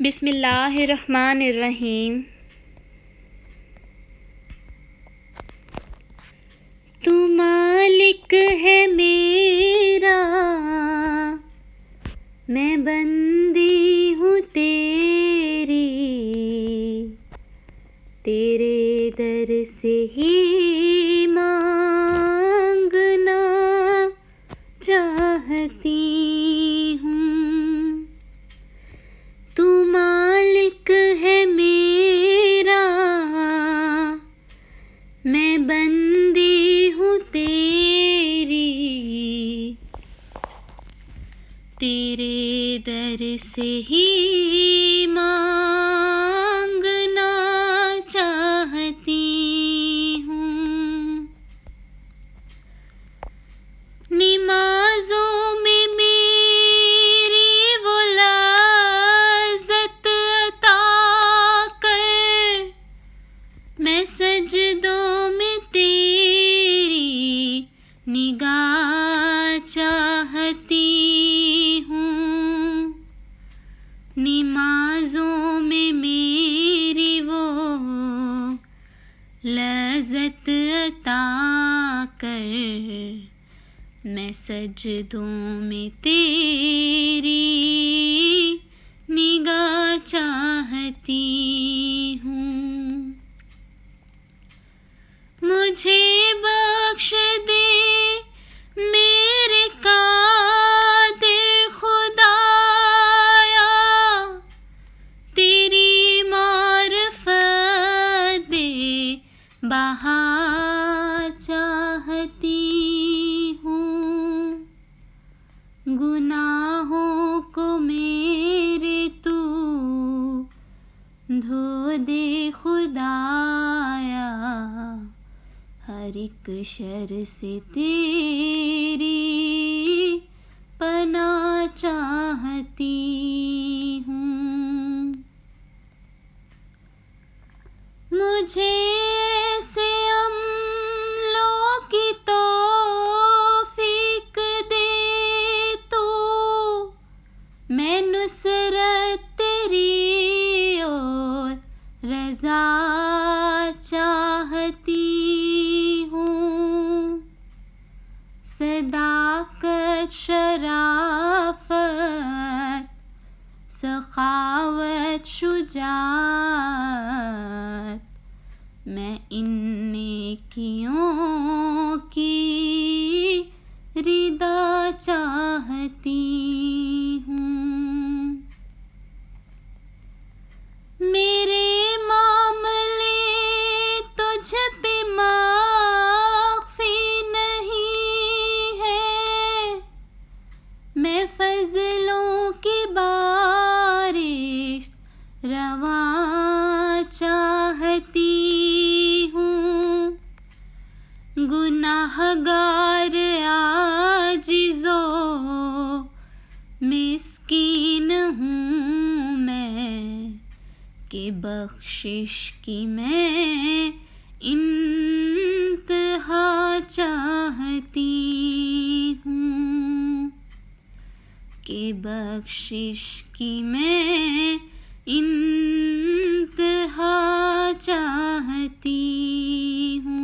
बिस्मिल्लाहिर्रहमानिर्रहीम। तू मालिक है मेरा, मैं बंदी हूँ तेरी, तेरे दर से ही मांगना चाहती हूँ। तू मालिक है मेरा, मैं बंदी हूँ तेरी, तेरे दर से ही मांगना चाहती हूँ। नमाज़ों में मेरी वो लाज़त अता कर, मैं सजदों में तेरी निगाह चाहती हूँ। नमाज़ों में मेरी वो लज़्ज़त अता कर, मैं सजदों में तेरी निगाह चाहती हूँ। मुझे बख्श दे मेरे कादिर खुदाया, तेरी मारिफत बेबहा चाहती हूँ। गुनाहों को मेरे तू धो दे खुदाया, हर एक शर से तेरी पनाह चाहती हूँ। मुझे ऐसे अमलों की तौफीक दे तू, मैं नुसरत तेरी और रज़ा चाहती हूँ। सदाकत, शराफत, सखावत, शुजाअत, मैं इन नेकियों की रिदा चाहती हूँ। मेरे मामले तुझ पे माफ़ी नहीं है, मैं फज़लों की बारिश रवा चाहती हूँ। गुनाहगार आजिज़ो मिस्कीन हूँ मैं, कि बख्शिश की मैं इंतहा चाहती हूँ, कि बख्शिश की मैं इंतहा चाहती हूँ।